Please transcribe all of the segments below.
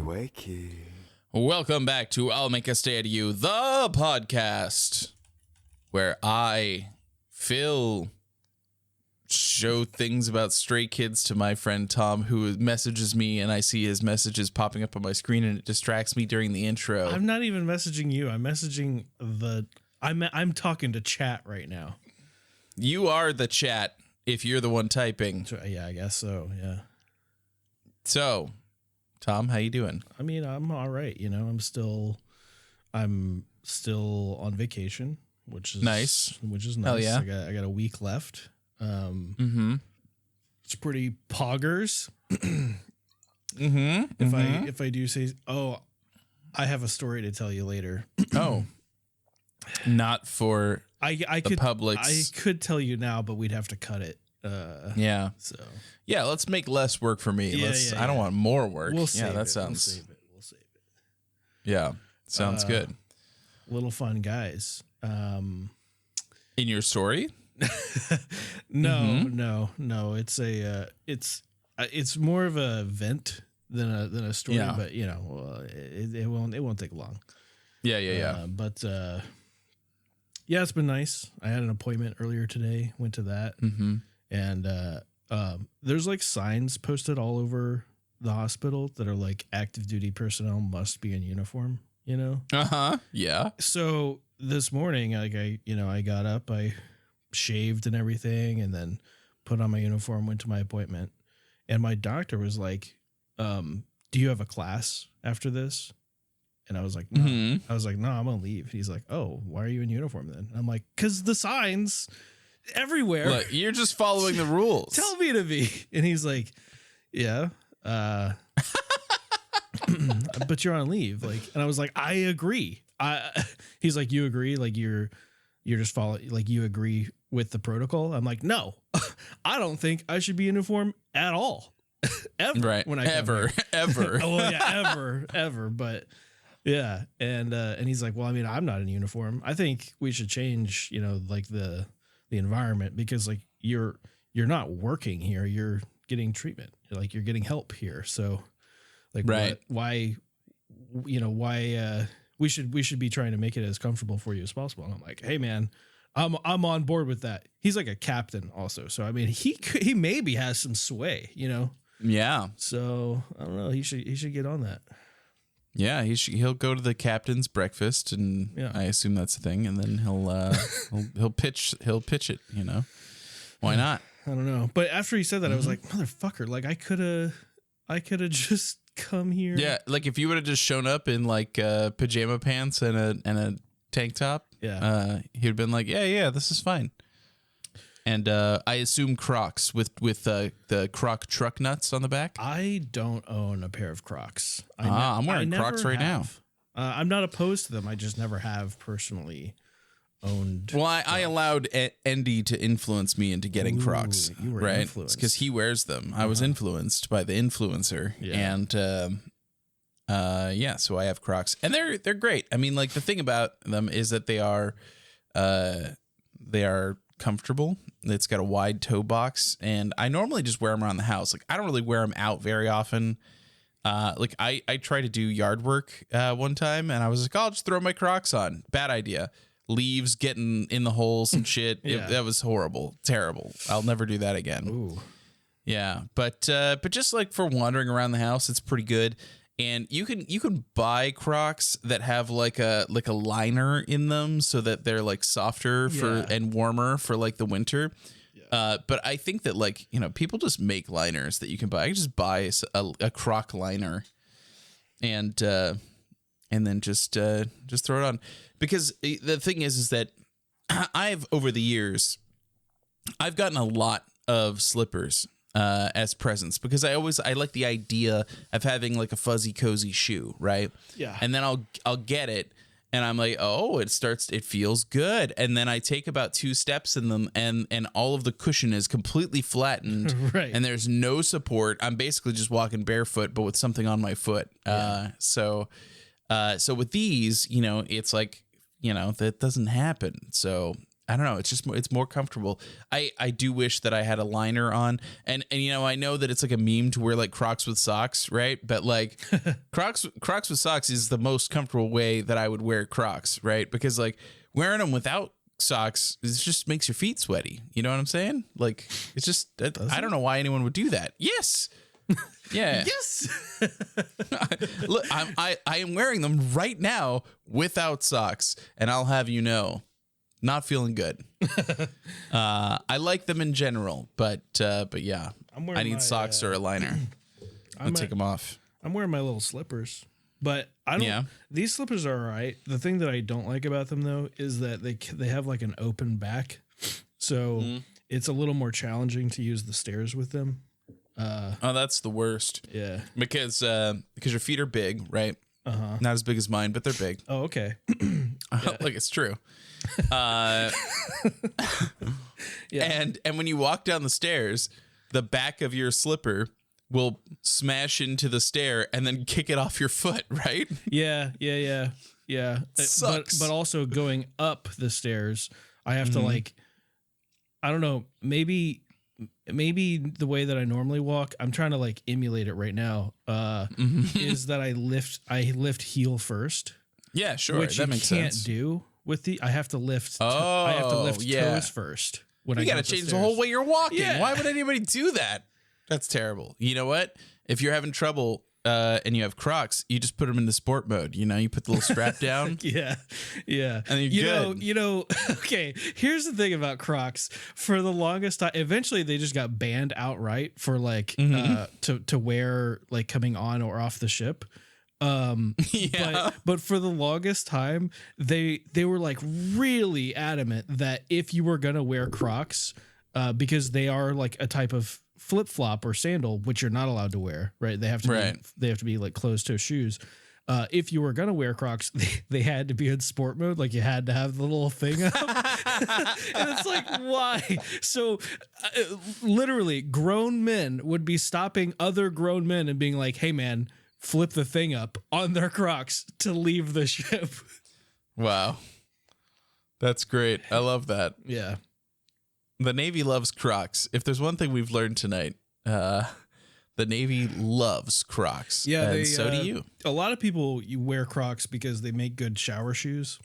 wakey. Welcome back to I'll Make a Stay Out of You, the podcast where I, Phil, show things about stray kids to my friend Tom, who messages me, and I see his messages popping up on my screen, and it distracts me during the intro. I'm not even messaging you. I'm messaging I'm talking to chat right now. You are the chat if you're the one typing. Yeah, I guess so. Yeah. So, Tom, how you doing? I mean, I'm all right. You know, I'm still on vacation, which is nice. Hell yeah. I got a week left. It's pretty poggers. If I do say, I have a story to tell you later. Oh, not for I the public. I could tell you now, but we'd have to cut it. Yeah. So yeah, let's make less work for me. Yeah, I don't want more work. We'll save that it. sounds. We'll save it. Yeah, sounds good. Little fun guys. In your story? No. It's more of a vent than a story. Yeah. But you know, it won't take long. Yeah. But yeah, it's been nice. I had an appointment earlier today. Went to that, and there's like signs posted all over the hospital that are like active duty personnel must be in uniform. You know. Yeah. So this morning, like I got up, I shaved and everything, and then put on my uniform, went to my appointment, and my doctor was like, "Do you have a class after this?" And I was like, "No." I was like, "No, I'm gonna leave." He's like, "Oh, why are you in uniform then?" I'm like, "'Cause the signs everywhere. Look, you're just following the rules. Tell me to be." And he's like, "Yeah, but you're on leave." Like, and I was like, "I agree." He's like, "You agree? Like you're just following, like you agree with the protocol?" I'm like, "No, I don't think I should be in uniform at all." Ever. Right. When I ever. Oh well, yeah, ever. But yeah. And he's like, "Well, I mean, I'm not in uniform. I think we should change, you know, like the environment, because like you're not working here. You're getting treatment. Like you're getting help here. So like, right. why we should be trying to make it as comfortable for you as possible." And I'm like, "Hey man, I'm on board with that." He's like a captain also. So, I mean, he maybe has some sway, you know? Yeah. So I don't know. He should get on that. Yeah. He'll go to the captain's breakfast, and I assume that's the thing. And then he'll pitch it, you know, why not? I don't know. But after he said that, I was like, motherfucker, like I could have just come here. Yeah. Like if you would have just shown up in like pajama pants and a tank top, he'd have been like, yeah, this is fine. And I assume Crocs with the Croc truck nuts on the back. I don't own a pair of Crocs. I'm wearing Crocs right now. I'm not opposed to them. I just never have personally owned. Well, I allowed Andy to influence me into getting Crocs. You were right? influenced Because he wears them. I was influenced by the influencer, and so I have Crocs, and they're great. I mean, like the thing about them is that they are comfortable. It's got a wide toe box, and I normally just wear them around the house. Like I don't really wear them out very often. Like I tried to do yard work one time, and I was like, I'll just throw my Crocs on. Bad idea. Leaves getting in the holes and shit. That was horrible, terrible. I'll never do that again. Ooh. Yeah, but just like for wandering around the house, it's pretty good. And you can buy Crocs that have like a liner in them so that they're like softer and warmer for like the winter. Yeah. But I think that like, you know, people just make liners that you can buy. I can just buy a Croc liner and then just throw it on, because the thing is that I've over the years I've gotten a lot of slippers as presents, because I like the idea of having like a fuzzy cozy shoe, right? Yeah. And then I'll get it, and I'm like, oh, it feels good, and then I take about 2 steps in them, and all of the cushion is completely flattened, right? And there's no support. I'm basically just walking barefoot, but with something on my foot. So with these, you know, it's like, you know, that doesn't happen. So I don't know. It's just it's more comfortable. I do wish that I had a liner on, and you know, I know that it's like a meme to wear like Crocs with socks, right? But like Crocs with socks is the most comfortable way that I would wear Crocs, right? Because like wearing them without socks, it just makes your feet sweaty. You know what I'm saying? Like it's just I don't know why anyone would do that. Yes. Yeah. Yes. Look, I am wearing them right now without socks, and I'll have you know, not feeling good. I like them in general, but yeah, I need socks or a liner. I'll take them off. I'm wearing my little slippers, but I don't. Yeah. These slippers are all right. The thing that I don't like about them though is that they have like an open back, so it's a little more challenging to use the stairs with them. Oh, that's the worst. Yeah, because your feet are big, right? Not as big as mine, but they're big. Oh, okay. Like it's true. Yeah. And when you walk down the stairs, the back of your slipper will smash into the stair and then kick it off your foot, right? Yeah. It sucks. But also going up the stairs, I have to like, I don't know, maybe the way that I normally walk, I'm trying to like emulate it right now, is that I lift heel first. Yeah, sure. Which that makes sense. Can't do with I have to lift toes first. When you got to change the whole way you're walking. Yeah. Why would anybody do that? That's terrible. You know what? If you're having trouble and you have Crocs, you just put them into sport mode. You know, you put the little strap down. Yeah. And you're good. You know, okay, here's the thing about Crocs. For the longest time, eventually they just got banned outright for like to wear like coming on or off the ship. But for the longest time, they were like really adamant that if you were gonna wear Crocs, because they are like a type of flip flop or sandal, which you're not allowed to wear, right? They have to be like closed toe shoes. If you were gonna wear Crocs, they had to be in sport mode. Like you had to have the little thing up, and it's like, why? So, literally, grown men would be stopping other grown men and being like, "Hey, man, flip the thing up on their Crocs to leave the ship." Wow, that's great. I love that. Yeah. The Navy loves Crocs. If there's one thing we've learned tonight, the Navy loves Crocs. Yeah, and so do you. A lot of people wear Crocs because they make good shower shoes.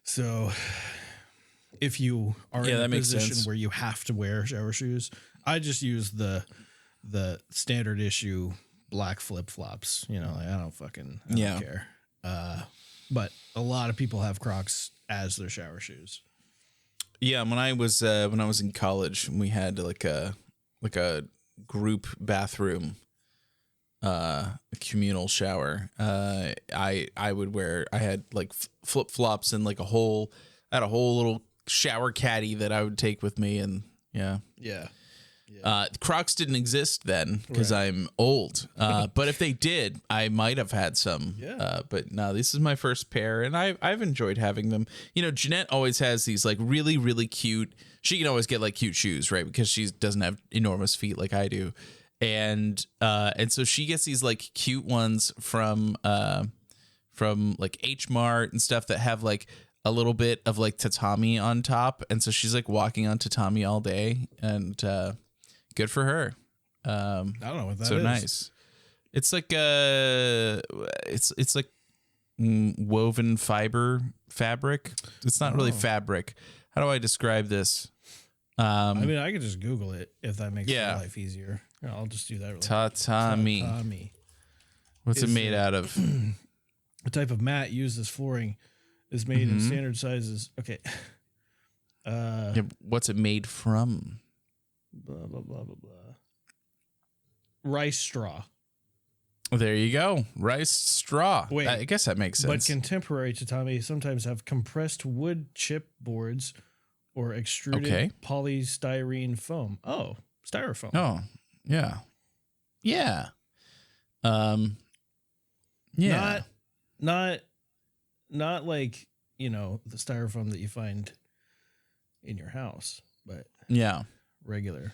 So if you are in a position where you have to wear shower shoes, I just use the standard issue black flip flops. You know, like, I don't care. But a lot of people have Crocs as their shower shoes. Yeah, when I was in college, we had like a group bathroom, a communal shower. I had like flip flops and like a whole little shower caddy that I would take with me, and yeah. Crocs didn't exist then because I'm old. But if they did, I might have had some. Yeah. But no, this is my first pair, and I've enjoyed having them. You know, Jeanette always has these like really, really cute. She can always get like cute shoes, right? Because she doesn't have enormous feet like I do, and so she gets these like cute ones from like H Mart and stuff that have like a little bit of like tatami on top, and so she's like walking on tatami all day, and good for her. I don't know what that is. So nice. It's like it's like woven fabric. It's not really fabric. How do I describe this? I mean, I could just Google it if that makes my life easier. I'll just do that. Tatami. What's it made out of? A type of mat used as flooring is made in standard sizes. Okay. What's it made from? Blah, blah, blah, blah, blah. Rice straw. There you go. Rice straw. Wait, I guess that makes sense. But contemporary tatami sometimes have compressed wood chip boards or extruded polystyrene foam. Oh, styrofoam. Oh, yeah. Yeah. Yeah. Not like, you know, the styrofoam that you find in your house, but yeah, regular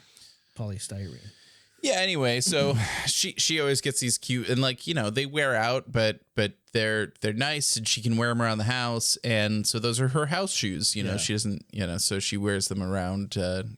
polystyrene. Yeah, anyway, so she always gets these cute, and like, you know, they wear out, but they're nice, and she can wear them around the house, and so those are her house shoes. You know, she doesn't, you know, so she wears them around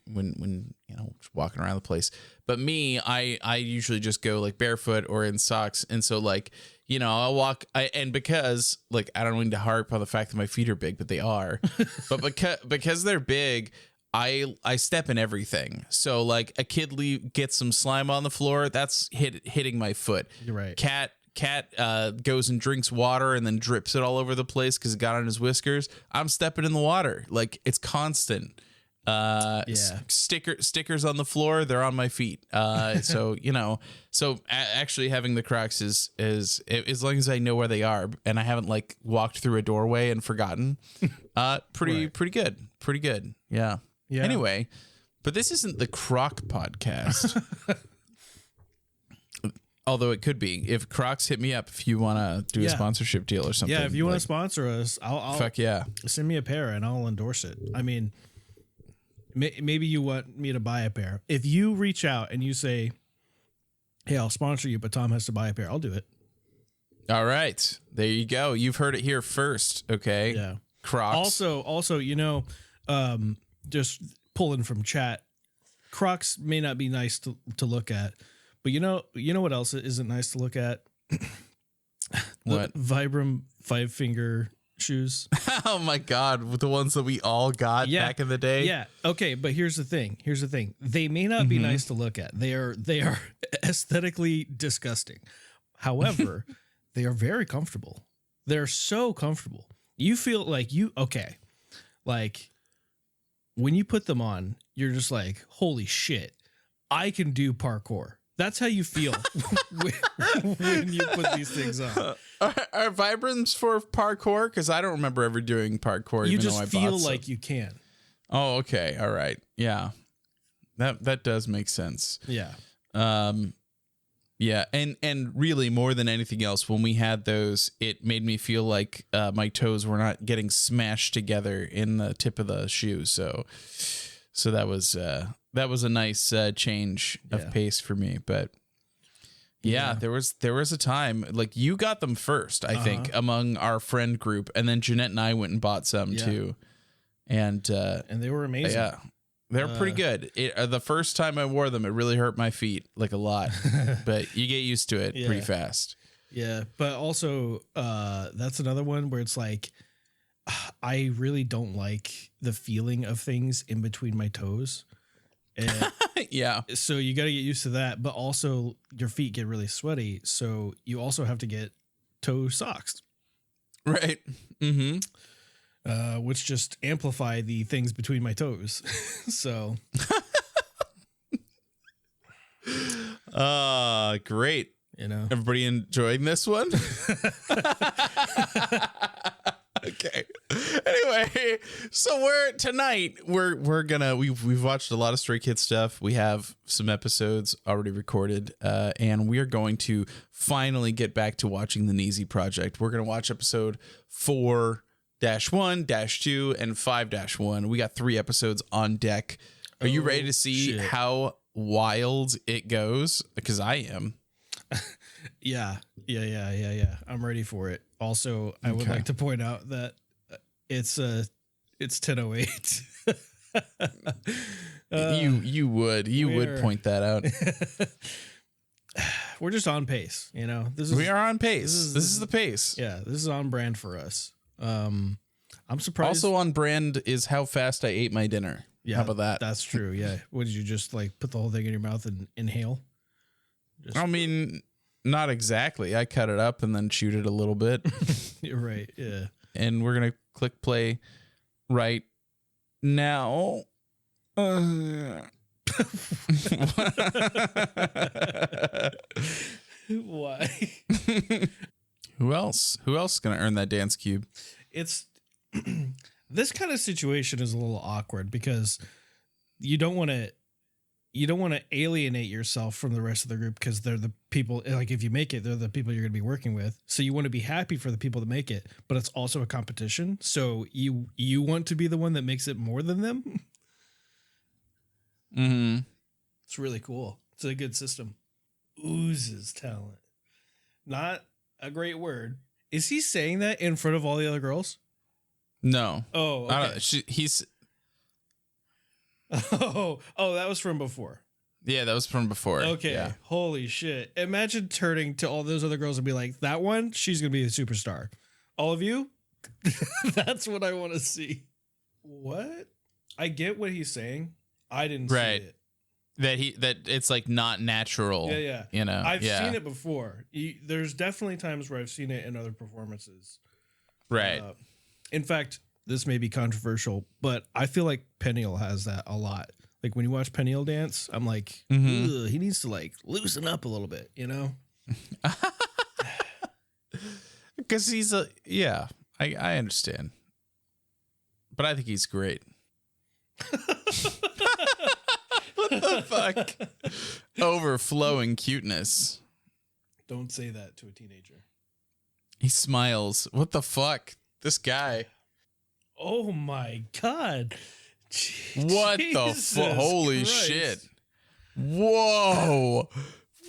when you know, walking around the place. But me, I usually just go like barefoot or in socks, and so like, you know, I'll walk, and because like, I don't need to harp on the fact that my feet are big, but they are, but because they're big, I step in everything. So like a kid gets some slime on the floor, that's hitting my foot. You're right. Cat goes and drinks water and then drips it all over the place because it got on his whiskers. I'm stepping in the water. Like, it's constant. Stickers on the floor, they're on my feet. So, you know, actually having the Crocs is as long as I know where they are and I haven't like walked through a doorway and forgotten, pretty good. Yeah. Anyway, but this isn't the Croc podcast. Although it could be. If Crocs, hit me up if you want to do a sponsorship deal or something. Yeah, if you want to sponsor us, I'll fuck yeah. Send me a pair and I'll endorse it. I mean, maybe you want me to buy a pair. If you reach out and you say, hey, I'll sponsor you, but Tom has to buy a pair, I'll do it. All right. There you go. You've heard it here first. Okay. Yeah. Crocs. Also, you know, just pulling from chat, Crocs may not be nice to look at, but you know what else isn't nice to look at? What? Vibram 5-finger shoes. Oh my God. The ones that we all got back in the day. Yeah. Okay. But here's the thing. They may not be nice to look at. They are aesthetically disgusting. However, they are very comfortable. They're so comfortable. You feel like like when you put them on, you're just like, holy shit, I can do parkour. That's how you feel when you put these things on. Are Vibrams for parkour? Because I don't remember ever doing parkour. You just feel like you can. Oh, okay. All right. Yeah. That does make sense. Yeah. Yeah. And really, more than anything else, when we had those, it made me feel like my toes were not getting smashed together in the tip of the shoe. So that was a nice change of pace for me. But yeah, there was a time like you got them first, I think, among our friend group, and then Jeanette and I went and bought some too, and they were amazing. Yeah, they're pretty good. The first time I wore them, it really hurt my feet like a lot, but you get used to it pretty fast. Yeah, but also that's another one where it's like, I really don't like the feeling of things in between my toes. And yeah. So you got to get used to that, but also your feet get really sweaty. So you also have to get toe socks. Right. Mm-hmm. Which just amplify the things between my toes. So. Great. You know, everybody enjoying this one? Okay. Anyway, so we've watched a lot of Stray Kids stuff. We have some episodes already recorded, and we are going to finally get back to watching the Nizi Project. We're going to watch episode 4-1, -2, and 5-1. We got 3 episodes on deck. Are you ready to see how wild it goes? Because I am. Yeah. I'm ready for it. Also, I would like to point out that it's 10:08. You would point that out. We're just on pace, you know. We are on pace. This is the pace. Yeah, this is on brand for us. I'm surprised. Also on brand is how fast I ate my dinner. Yeah, how about that? That's true. Yeah. What did you just like put the whole thing in your mouth and inhale? I mean, not exactly. I cut it up and then chewed it a little bit. You're right. Yeah. And we're going to click play right now. Why? Who else? Who else is going to earn that dance cube? It's this kind of situation is a little awkward because you don't want to alienate yourself from the rest of the group because they're the people, like if you make it, they're the people you're going to be working with. So you want to be happy for the people that make it, but it's also a competition. So you want to be the one that makes it more than them. Mm-hmm. It's really cool. It's a good system. Oozes talent. Not a great word. Is he saying that in front of all the other girls? No. Oh, okay. I don't, he's. Oh, that was from before. Yeah, that was from before. Okay. Yeah. Holy shit. Imagine turning to all those other girls and be like, that one, she's going to be a superstar. All of you? That's what I want to see. What? I get what he's saying. I didn't see it. That it's like not natural. Yeah. You know, I've seen it before. There's definitely times where I've seen it in other performances. Right. In fact, this may be controversial, but I feel like Peniel has that a lot. Like when you watch Peniel dance, I'm like, Ugh, he needs to like loosen up a little bit, you know? Because he's I understand. But I think he's great. What the fuck? Overflowing cuteness. Don't say that to a teenager. He smiles. What the fuck? This guy. Oh my God. What the fuck? Holy shit. Whoa.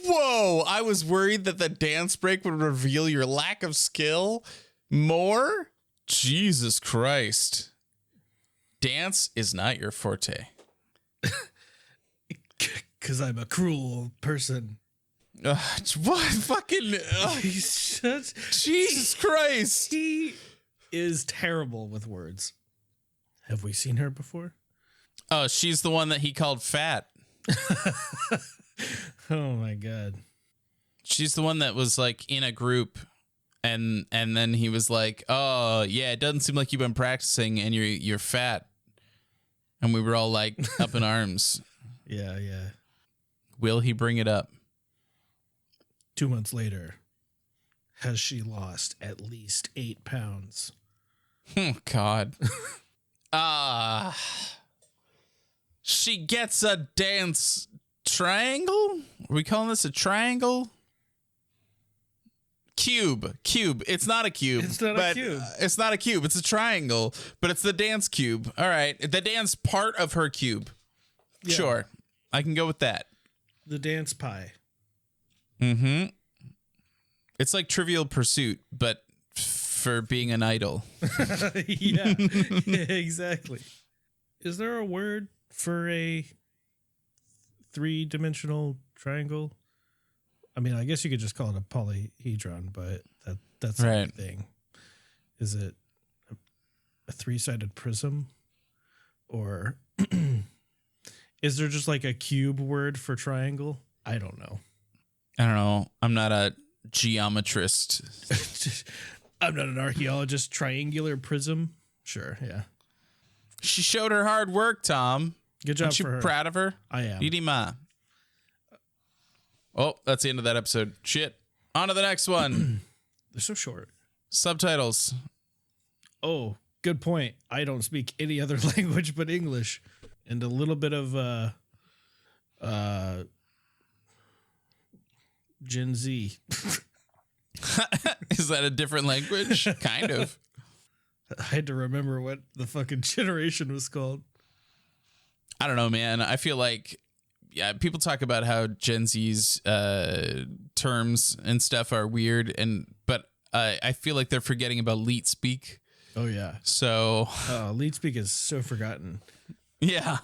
Whoa. I was worried that the dance break would reveal your lack of skill more. Jesus Christ. Dance is not your forte. Because I'm a cruel person. What fucking Jesus Christ. He is terrible with words. Have we seen her before? Oh, she's the one that he called fat. Oh my God. She's the one that was like in a group and then he was like, "Oh, yeah, it doesn't seem like you've been practicing and you're fat." And we were all like up in arms. Yeah. Will he bring it up? 2 months later, has she lost at least 8 pounds? Oh, God. She gets a dance triangle? Are we calling this a triangle? Cube. It's not a cube. It's not a cube. It's not a cube. It's a triangle, but it's the dance cube. All right. The dance part of her cube. Yeah. Sure. I can go with that. The dance pie. Mm-hmm. It's like Trivial Pursuit, but for being an idol. Yeah, exactly. Is there a word for a 3-dimensional triangle? I mean, I guess you could just call it a polyhedron, but that's right. The thing. Is it a 3-sided prism? Or is there just like a cube word for triangle? I don't know. I'm not a geometrist. I'm not an archaeologist. Triangular prism? Sure, yeah. She showed her hard work, Tom. Good job. Aren't you for her. Proud of her? I am. Idima. Oh, that's the end of that episode. Shit. On to the next one. They're so short. Subtitles. Oh, good point. I don't speak any other language but English. And a little bit of Gen Z. Is that a different language? Kind of. I had to remember what the fucking generation was called. I don't know, man. I feel like, yeah, people talk about how Gen Z's terms and stuff are weird, but I feel like they're forgetting about leet speak. Oh yeah. So leet speak is so forgotten. Yeah.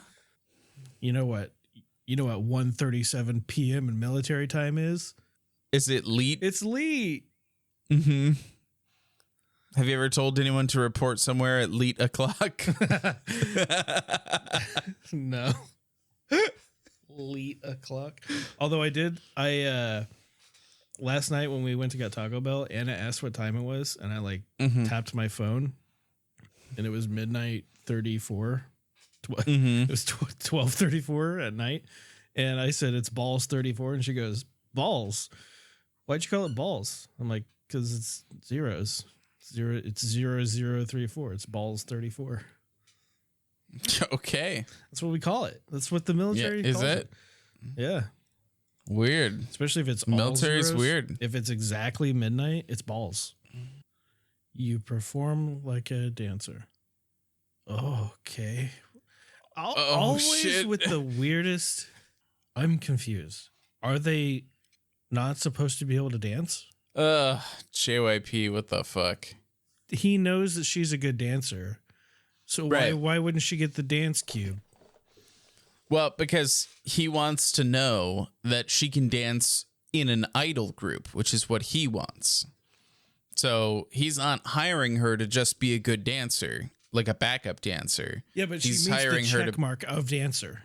You know what 1:37 p.m. in military time is? Is it leet? It's leet. Mm-hmm. Have you ever told anyone to report somewhere at leet o'clock? No. Leet o'clock. Although I last night when we went to get Taco Bell, Anna asked what time it was, and I tapped my phone, and it was midnight 34. It was 12:34 at night, and I said it's balls 34, and she goes, balls? Why'd you call it balls? I'm like, because it's zeros. It's 0034. It's balls 34. Okay, that's what we call it. That's what the military calls it. Yeah. Weird. Especially if it's military's zeros. Weird. If it's exactly midnight, it's balls. You perform like a dancer. Oh, okay. Always shit. with the weirdest. I'm confused. Are they not supposed to be able to dance? JYP, what the fuck? He knows that she's a good dancer. So why wouldn't she get the dance cube? Well, because he wants to know that she can dance in an idol group, which is what he wants. So he's not hiring her to just be a good dancer, like a backup dancer. Yeah, but he's she meets hiring the her check to mark of dancer.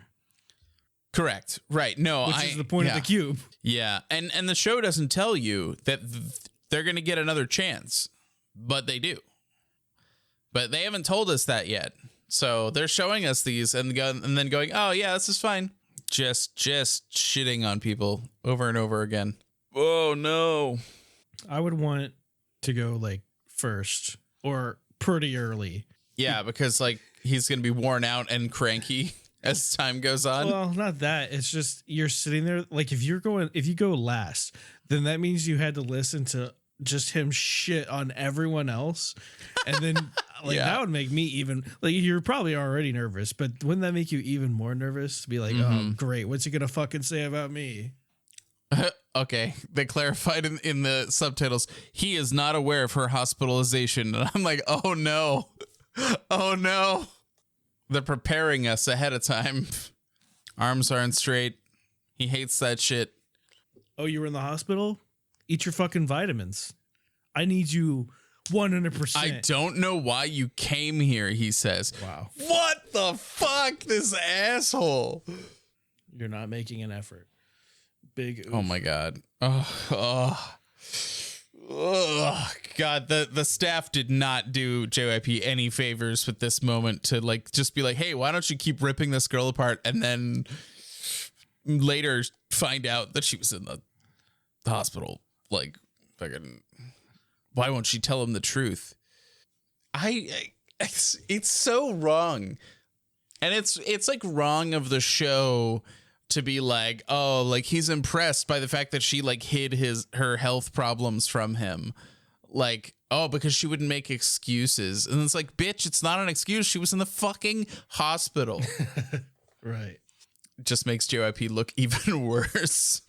Correct. Right. No, which is the point of the cube. Yeah. And the show doesn't tell you that they're going to get another chance, but they do. But they haven't told us that yet. So they're showing us these and then going, oh, yeah, this is fine. Just shitting on people over and over again. Oh, no. I would want to go like first or pretty early. Yeah, because like he's going to be worn out and cranky as time goes on. Well, not that. It's just you're sitting there. Like if you go last, then that means you had to listen to just him shit on everyone else. And then like that would make me even like you're probably already nervous, but wouldn't that make you even more nervous to be like, oh, great. What's he going to fucking say about me? Okay. They clarified in the subtitles. He is not aware of her hospitalization. And I'm like, oh no. Oh no. They're preparing us ahead of time. Arms aren't straight. He hates that shit. Oh, you were in the hospital? Eat your fucking vitamins. I need you 100%. I don't know why you came here, he says. Wow. What the fuck? This asshole. You're not making an effort. Big oof. Oh my God. Oh. God, the staff did not do JYP any favors with this moment to like just be like, hey, why don't you keep ripping this girl apart and then later find out that she was in the hospital. Like, fucking, why won't she tell him the truth? It's so wrong. And it's like wrong of the show to be like, oh, like he's impressed by the fact that she like hid her health problems from him. Like, oh, because she wouldn't make excuses. And it's like, bitch, it's not an excuse. She was in the fucking hospital. Right. It just makes JYP look even worse.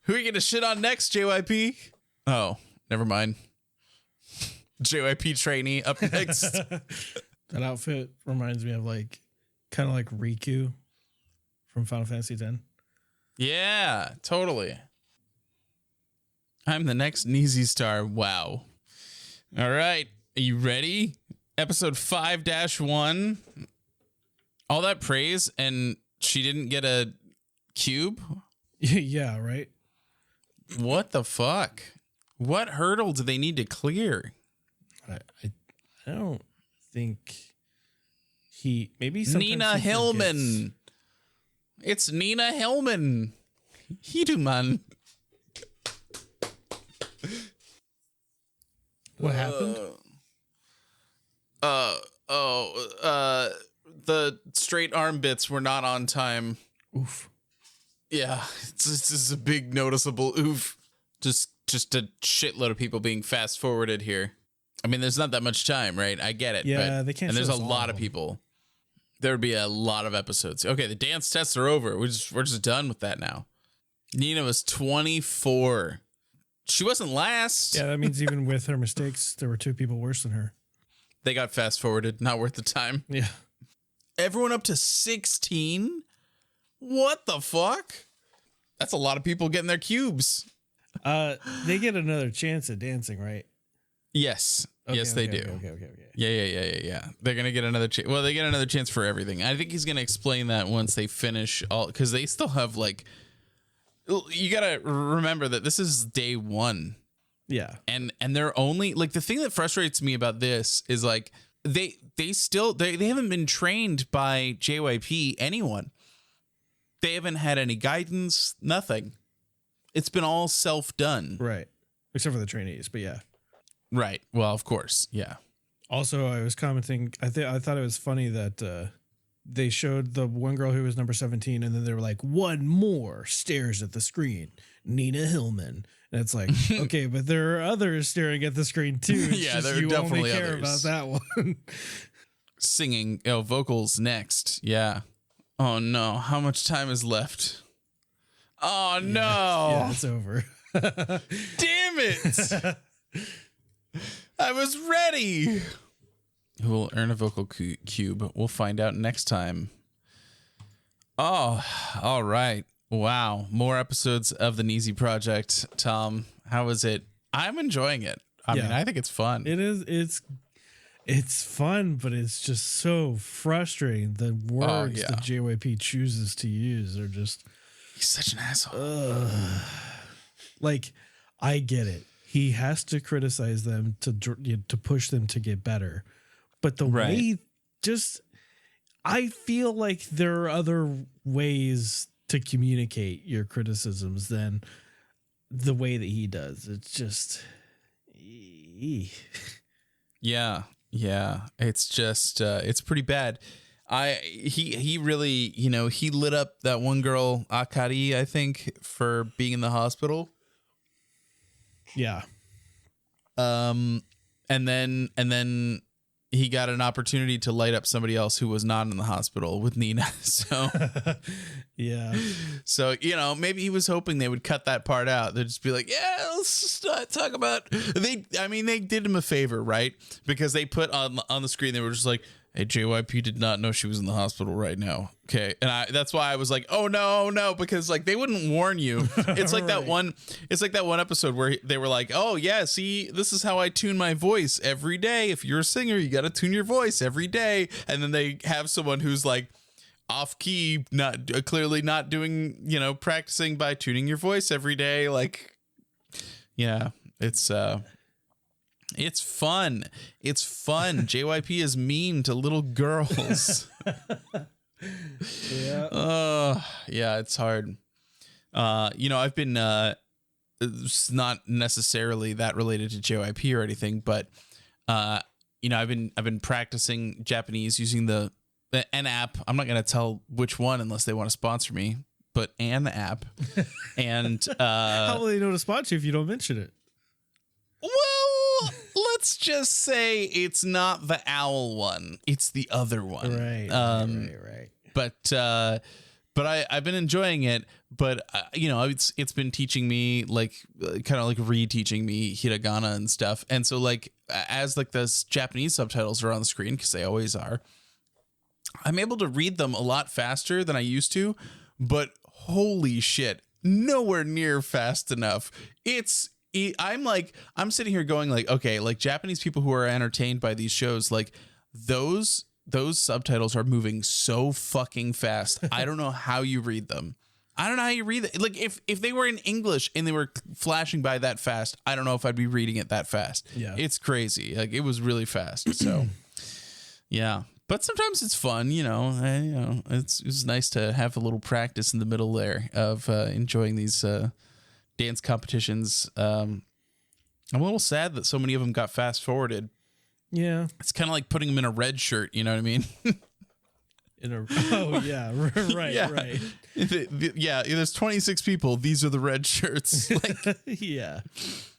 Who are you going to shit on next, JYP? Oh, never mind. JYP trainee up next. That outfit reminds me of like, kind of like Riku from Final Fantasy X. Yeah, totally. I'm the next Nizi star. Wow. All right. Are you ready? Episode 5-1. All that praise and she didn't get a cube? Yeah, right. What the fuck? What hurdle do they need to clear? I don't think maybe Nina Hillman. It's Nina Hillman. Hiduman. What happened? The straight arm bits were not on time. Oof. Yeah, this is a big noticeable oof. Just a shitload of people being fast forwarded here. I mean, there's not that much time, right? I get it. Yeah, but, they can't. And there's show a us lot all. of people. There would be a lot of episodes. Okay, the dance tests are over. We're just done with that now. Nina was 24. She wasn't last. Yeah, that means even with her mistakes, there were two people worse than her. They got fast forwarded. Not worth the time. Yeah. Everyone up to 16? What the fuck? That's a lot of people getting their cubes. They get another chance at dancing, right? Yes. Okay, yes, they do. Okay. Yeah. They're going to get another chance. Well, they get another chance for everything. I think he's going to explain that once they finish all, because they still have like, you got to remember that this is day 1. Yeah. And they're only like, the thing that frustrates me about this is like, they haven't been trained by JYP, anyone. They haven't had any guidance, nothing. It's been all self-done. Right. Except for the trainees, but yeah. Right. Well, of course. Yeah. Also, I was commenting, I thought it was funny that they showed the one girl who was number 17, and then they were like, one more stares at the screen, Nina Hillman. And it's like, okay, but there are others staring at the screen too. It's Yeah, just there are you definitely only care others. about that one. Singing, vocals next. Yeah. Oh no, how much time is left? Oh no! Yeah, it's over. Damn it! I was ready. Who will earn a vocal cube? We'll find out next time. Oh, all right. Wow. More episodes of the Nizi Project. Tom, how is it? I'm enjoying it. I mean, I think it's fun. It is. It's fun, but it's just so frustrating. The words that JYP chooses to use are just... He's such an asshole. Like, I get it. He has to criticize them to push them to get better. But the way just... I feel like there are other ways to communicate your criticisms than the way that he does. It's just... Yeah. It's just it's pretty bad. He really, you know, he lit up that one girl, Akari, I think, for being in the hospital. Yeah. And then he got an opportunity to light up somebody else who was not in the hospital with Nina. So yeah. So, you know, maybe he was hoping they would cut that part out. They'd just be like, yeah, let's just not talk about they did him a favor, right? Because they put on the screen, they were just like, hey, JYP did not know she was in the hospital right now. Okay. And that's why I was like, oh no, because like they wouldn't warn you. It's like that one episode where they were like, oh yeah, see, this is how I tune my voice every day. If you're a singer, you got to tune your voice every day. And then they have someone who's like off key, not clearly not doing, you know, practicing by tuning your voice every day. Like, yeah, it's fun. It's fun. JYP is mean to little girls. Yeah, it's hard. You know, I've been it's not necessarily that related to JYP or anything, but you know, I've been practicing Japanese using an app. I'm not gonna tell which one unless they want to sponsor me, but an app. And how will they know to sponsor you if you don't mention it? Well, let's just say it's not the owl one. It's the other one. Right. But I've been enjoying it. But you know, it's been teaching me like kind of like reteaching me hiragana and stuff. And so like as like the Japanese subtitles are on the screen, because they always are, I'm able to read them a lot faster than I used to. But holy shit, nowhere near fast enough. I'm sitting here going like, okay, like Japanese people who are entertained by these shows, like those subtitles are moving so fucking fast. I don't know how you read them. I don't know how you read it. Like if they were in English and they were flashing by that fast, I don't know if I'd be reading it that fast. Yeah. It's crazy. Like it was really fast. So yeah. But sometimes it's fun, you know, it's nice to have a little practice in the middle there of enjoying these dance competitions. I'm a little sad that so many of them got fast forwarded. Yeah. It's kind of like putting them in a red shirt. You know what I mean? Right. Yeah. Right. Yeah. There's 26 people. These are the red shirts. Like, yeah.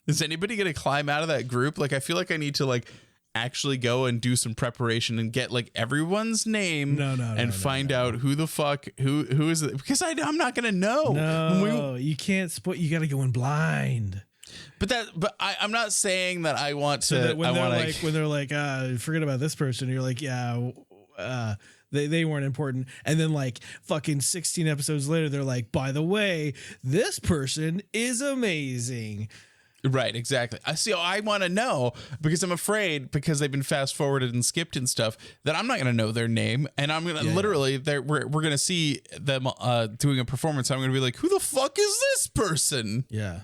Is anybody going to climb out of that group? Like, I feel like I need to like actually go and do some preparation and get like everyone's name and find out who the fuck who is it, because I'm not gonna know. No, you can't you gotta go in blind. But I'm not saying that I want to. So when they're like forget about this person, you're like, they weren't important, and then like fucking 16 episodes later, they're like, by the way, this person is amazing. Right, exactly. I want to know, because I'm afraid, because they've been fast forwarded and skipped and stuff, that I'm not going to know their name, and I'm gonna we're going to see them doing a performance. I'm going to be like, who the fuck is this person? Yeah.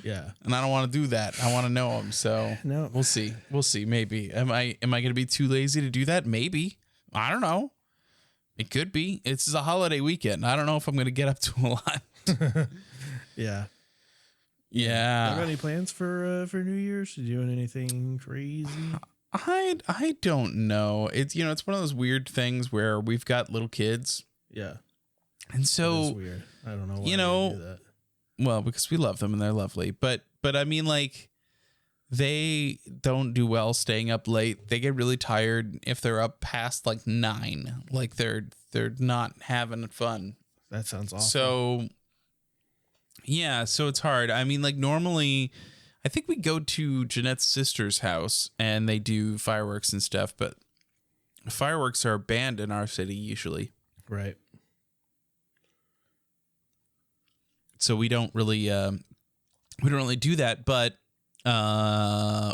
And I don't want to do that. I want to know them. So no, we'll see. Maybe am I going to be too lazy to do that? Maybe. I don't know. It could be. It's a holiday weekend. I don't know if I'm going to get up to a lot. Yeah. Yeah. Got any plans for New Year's? You doing anything crazy? I don't know. It's it's one of those weird things where we've got little kids. Yeah. And so it's weird. I don't know why do that. Well, because we love them and they're lovely. But I mean, like, they don't do well staying up late. They get really tired if they're up past like 9. Like they're not having fun. That sounds awesome. So Yeah, so it's hard. I mean, like normally, I think we go to Jeanette's sister's house and they do fireworks and stuff, but fireworks are banned in our city usually. Right. So we don't really do that. But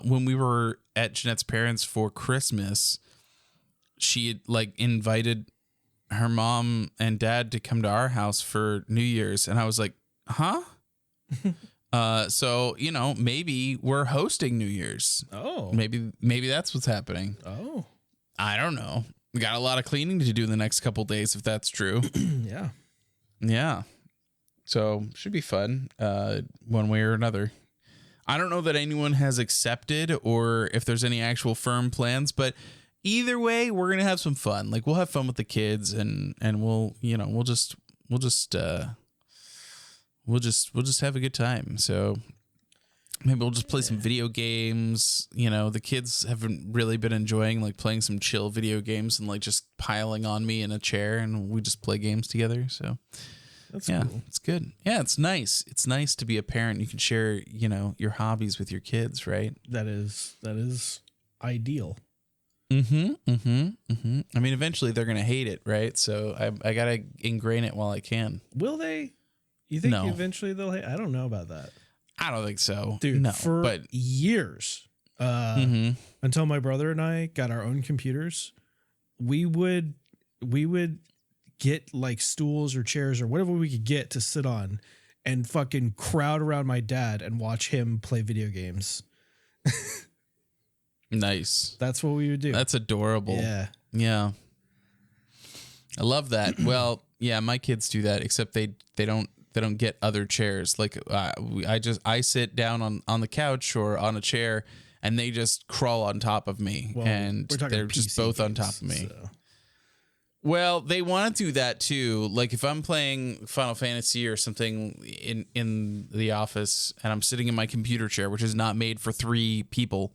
when we were at Jeanette's parents for Christmas, she had like invited her mom and dad to come to our house for New Year's, and I was like, huh? So, you know, maybe we're hosting New Year's. Oh. Maybe that's what's happening. Oh. I don't know. We got a lot of cleaning to do in the next couple days, if that's true. Yeah. Yeah. So should be fun, one way or another. I don't know that anyone has accepted or if there's any actual firm plans, but either way, we're gonna have some fun. Like we'll have fun with the kids, and we'll just have a good time. So maybe we'll just play some video games. You know, the kids haven't really been enjoying like playing some chill video games and like just piling on me in a chair, and we just play games together. So That's cool. It's good. Yeah, it's nice. It's nice to be a parent. You can share, you know, your hobbies with your kids, right? That is ideal. I mean, eventually they're gonna hate it, right? So I gotta ingrain it while I can. Will they? You think No. eventually they'll hate? I don't know about that. I don't think so, Dude. No, For years, until my brother and I got our own computers, we would get like stools or chairs or whatever we could get to sit on and fucking crowd around my dad and watch him play video games. Nice. That's what we would do. That's adorable. Yeah. I love that. Well, yeah, my kids do that, except they don't get other chairs. Like I sit down on the couch or on a chair, and they just crawl on top of me, and they're just both on top of me. So. Well, they want to do that too. Like if I'm playing Final Fantasy or something in the office, and I'm sitting in my computer chair, which is not made for 3 people,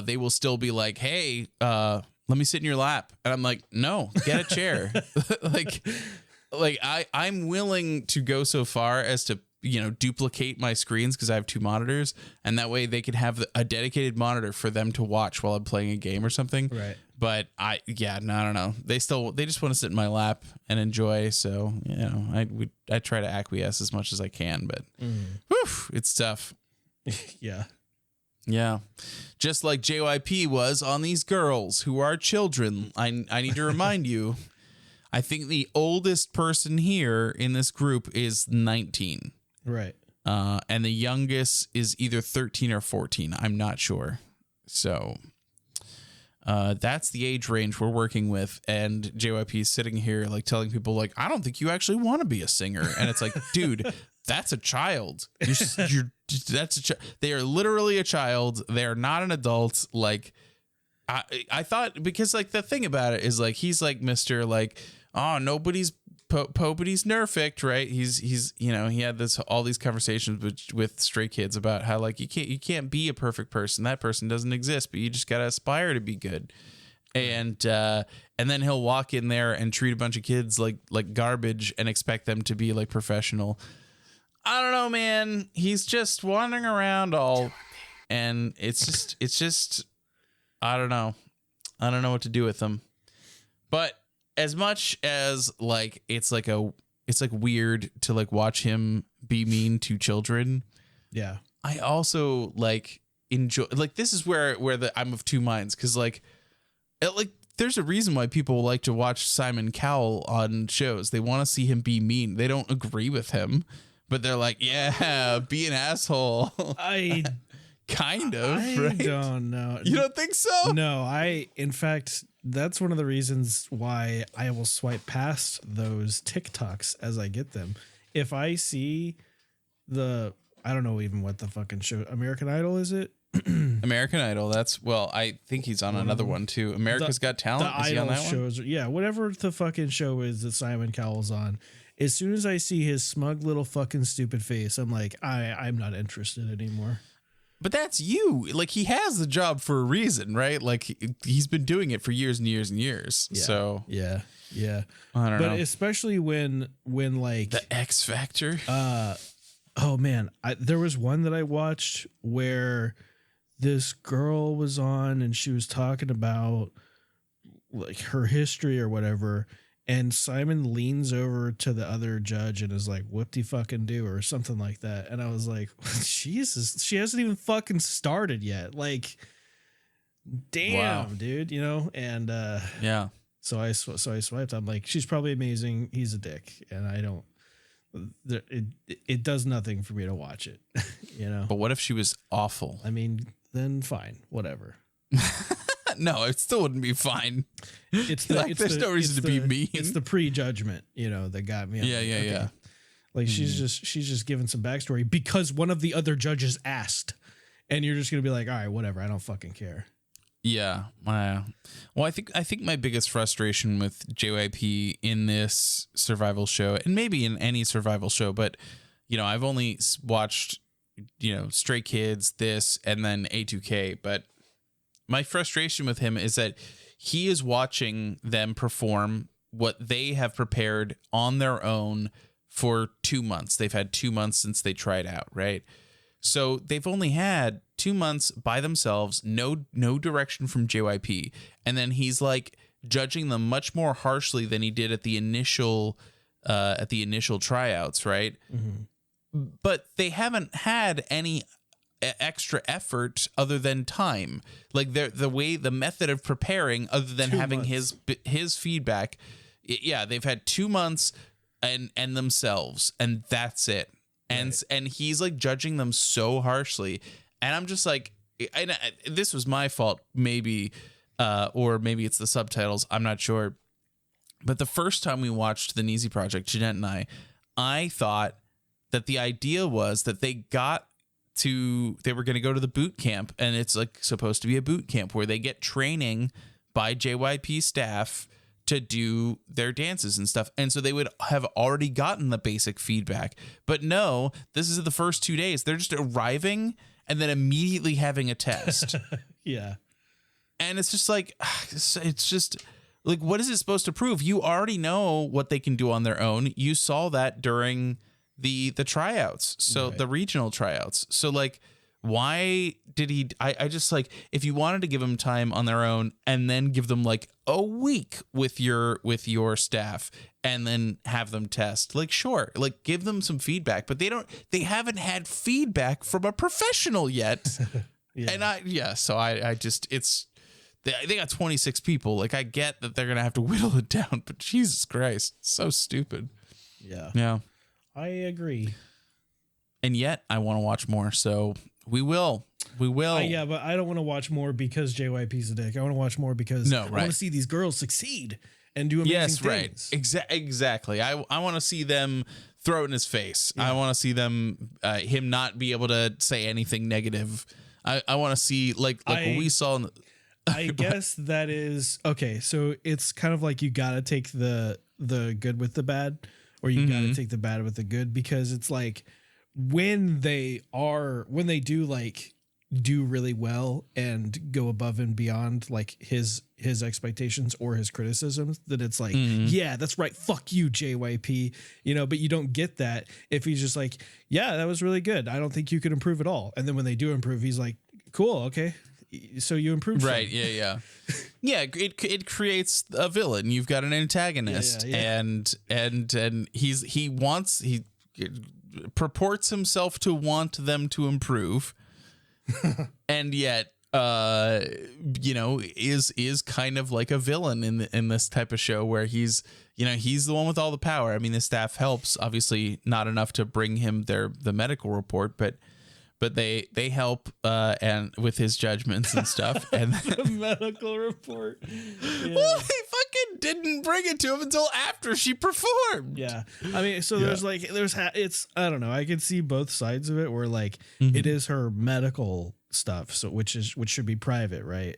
they will still be like, "Hey, let me sit in your lap," and I'm like, "No, get a chair." like I'm willing to go so far as to, you know, duplicate my screens because I have 2 monitors, and that way they could have a dedicated monitor for them to watch while I'm playing a game or something. Right. But I don't know. They just want to sit in my lap and enjoy. So, you know, I try to acquiesce as much as I can, but it's tough. Yeah. Yeah. Just like JYP was on these girls who are children. I need to remind you, I think the oldest person here in this group is 19. Right. And the youngest is either 13 or 14. I'm not sure. So that's the age range we're working with. And JYP is sitting here like telling people like, I don't think you actually want to be a singer. And it's like, dude, that's a child. They are literally a child. They are not an adult. Like I thought, because like the thing about it is like, he's like Mr. like, oh, nobody's Popety's nerfect, right? He's you know, he had all these conversations with stray kids about how like you can't be a perfect person. That person doesn't exist, but you just gotta aspire to be good. And then he'll walk in there and treat a bunch of kids like garbage and expect them to be like professional. I don't know, man. He's just wandering around and it's just I don't know what to do with him. But as much as like it's like weird to like watch him be mean to children. Yeah. I also like enjoy, like, this is where I'm of 2 minds, because like there's a reason why people like to watch Simon Cowell on shows. They want to see him be mean. They don't agree with him, but they're like, yeah, be an asshole. Kind of, right? I don't know. You don't think so? No, in fact, that's one of the reasons why I will swipe past those TikToks as I get them. If I see I don't know even what the fucking show, American Idol, is it? American Idol. I think he's on another one too. America's Got Talent. The is he Idol on that shows, one? Yeah, whatever the fucking show is that Simon Cowell's on. As soon as I see his smug little fucking stupid face, I'm like, I'm not interested anymore. But that's you. Like, he has the job for a reason, right? Like, he's been doing it for years and years and years. Yeah. So yeah. I don't know. But especially when like the X Factor. Oh man, there was one that I watched where this girl was on and she was talking about like her history or whatever. And Simon leans over to the other judge and is like, "Whoop-de fucking do," or something like that. And I was like, Jesus, she hasn't even fucking started yet. Like, damn, wow, dude, you know? And yeah. So I swiped. I'm like, she's probably amazing. He's a dick, and I don't. It does nothing for me to watch it, you know. But what if she was awful? I mean, then fine, whatever. No, it still wouldn't be fine. It's there's no reason to be mean. It's the prejudgment, you know, that got me. Yeah. Like she's just giving some backstory because one of the other judges asked, and you're just gonna be like, all right, whatever. I don't fucking care. Yeah. Well, I think my biggest frustration with JYP in this survival show, and maybe in any survival show, but you know, I've only watched, you know, Stray Kids, this, and then A2K, but my frustration with him is that he is watching them perform what they have prepared on their own for 2 months. They've had 2 months since they tried out, right? So they've only had 2 months by themselves, no direction from JYP. And then he's like judging them much more harshly than he did at the initial tryouts, right? Mm-hmm. But they haven't had any extra effort other than time. Like the method of preparing, other than having his feedback. Yeah, they've had 2 months and themselves, and that's it. And he's like judging them so harshly, and I'm just like, and this was my fault, maybe, or maybe it's the subtitles. I'm not sure. But the first time we watched the Nizi Project, Jeanette and I thought that the idea was that they were going to go to the boot camp, and it's like supposed to be a boot camp where they get training by JYP staff to do their dances and stuff. And so they would have already gotten the basic feedback. But no, this is the first 2 days. They're just arriving and then immediately having a test. Yeah. And it's just like, it's just like, what is it supposed to prove? You already know what they can do on their own. You saw that during the tryouts. So the regional tryouts. So like, why did he? I just like, if you wanted to give them time on their own and then give them like a week with your staff and then have them test, like, sure, like give them some feedback, but they haven't had feedback from a professional yet. Yeah. And so I just, they got 26 people. Like, I get that they're going to have to whittle it down, but Jesus Christ, so stupid. Yeah. Yeah. I agree. And yet I want to watch more. So we will. Yeah, but I don't want to watch more because JYP's a dick. I want to watch more because I want to see these girls succeed and do amazing things. Exactly. I want to see them throw it in his face. Yeah. I want to see him not be able to say anything negative. I want to see like what we saw. I guess that is okay. So it's kind of like you got to take the good with the bad, or you got to take the bad with the good, because it's like when they do like do really well and go above and beyond like his expectations or his criticisms, that it's like, yeah, that's right, fuck you, JYP, you know. But you don't get that if he's just like, yeah, that was really good, I don't think you could improve at all. And then when they do improve, he's like, cool, okay, so you improved, right? Yeah. It creates a villain. You've got an antagonist, and he purports himself to want them to improve, and yet is kind of like a villain in this type of show where he's the one with all the power. I mean, the staff helps, obviously not enough to bring him the medical report, but they help and with his judgments and stuff. And the medical report. Yeah. Well, they fucking didn't bring it to him until after she performed. Yeah, I mean, so there's I don't know. I can see both sides of it. Where like it is her medical stuff, so which should be private, right?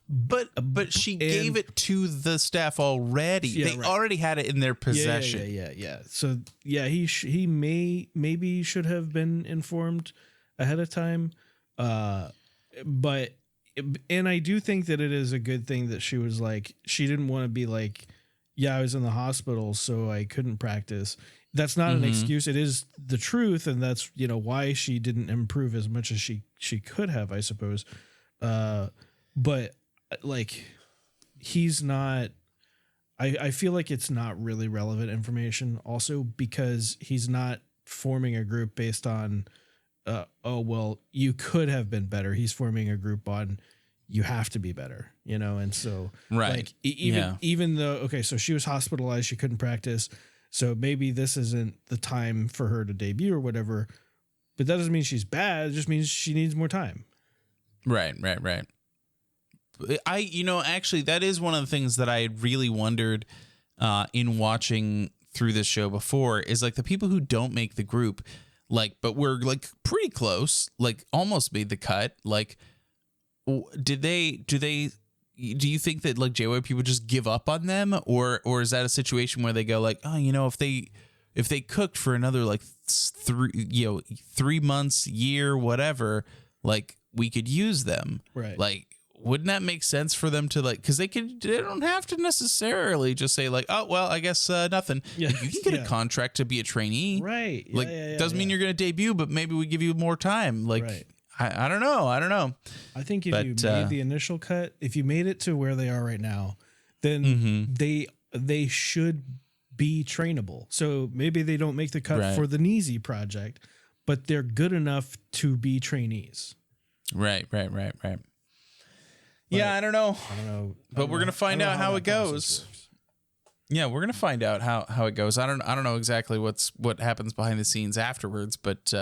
But she gave it to the staff already. Yeah, they already had it in their possession. Yeah. So yeah, he maybe should have been informed ahead of time. But I do think that it is a good thing that she was like, she didn't want to be like, yeah, I was in the hospital, so I couldn't practice. that's not an excuse. It is the truth, and that's, you know, why she didn't improve as much as she could have, I suppose. But like, he's not. I feel like it's not really relevant information. Also, because he's not forming a group based on, oh well, you could have been better. He's forming a group on, you have to be better, you know. And so, right, like, even though, okay, so she was hospitalized, she couldn't practice. So maybe this isn't the time for her to debut or whatever, but that doesn't mean she's bad. It just means she needs more time. Right. Actually, that is one of the things that I really wondered in watching through this show before, is like the people who don't make the group, like, but we're like pretty close, like almost made the cut. Like, do you think that like JYP people just give up on them, or is that a situation where they go like, oh, you know, if they cooked for another like 3 months, year, whatever, like we could use them, right? Like, wouldn't that make sense for them to, like, because they don't have to necessarily just say like, oh well, I guess nothing. Yeah. Like, you can get a contract to be a trainee, right? Like, doesn't mean you're going to debut, but maybe we give you more time. Like, right. I don't know. I think if you made the initial cut, if you made it to where they are right now, then they should be trainable. So maybe they don't make the cut for the Nizi Project, but they're good enough to be trainees. Right. Yeah, I don't know. But we're gonna find out how it goes. Yeah, we're gonna find out how it goes. I don't know exactly what happens behind the scenes afterwards, but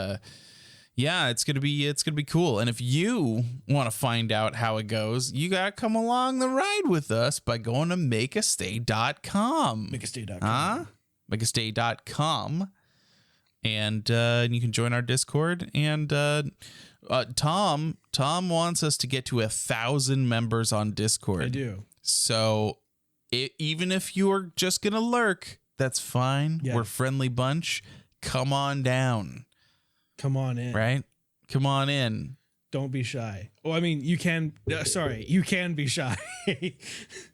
yeah, it's gonna be cool. And if you want to find out how it goes, you gotta come along the ride with us by going to makeastay.com. Makeastay.com. And you can join our Discord. And Tom wants us to get to 1,000 members on Discord. I do. So even if you're just gonna lurk, that's fine. Yeah. We're a friendly bunch. Come on down. Come on in. Right? Come on in. Don't be shy. Oh, I mean, you can. You can be shy.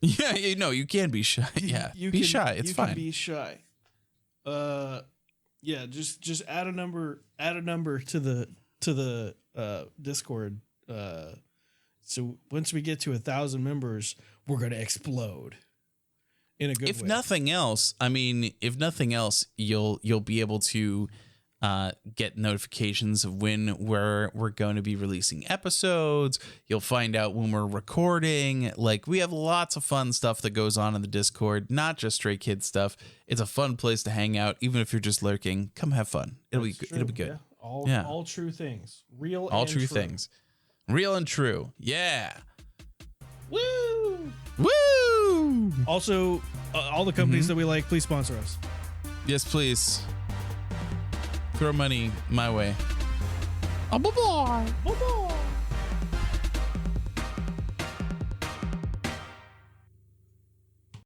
Yeah, you can be shy. Yeah, be shy. It's fine. You can be shy. Yeah, just add a number to the Discord. So once we get to 1,000 members, we're gonna explode in a good way. If nothing else, you'll be able to get notifications of when we're going to be releasing episodes. You'll find out when we're recording. Like, we have lots of fun stuff that goes on in the Discord, not just Stray Kids stuff. It's a fun place to hang out, even if you're just lurking. Come have fun. It'll be good. Yeah. All true things. All true things. Real and true. Yeah. Woo! Woo! Also, all the companies that we like, please sponsor us. Yes, please. Throw money my way. Bye-bye.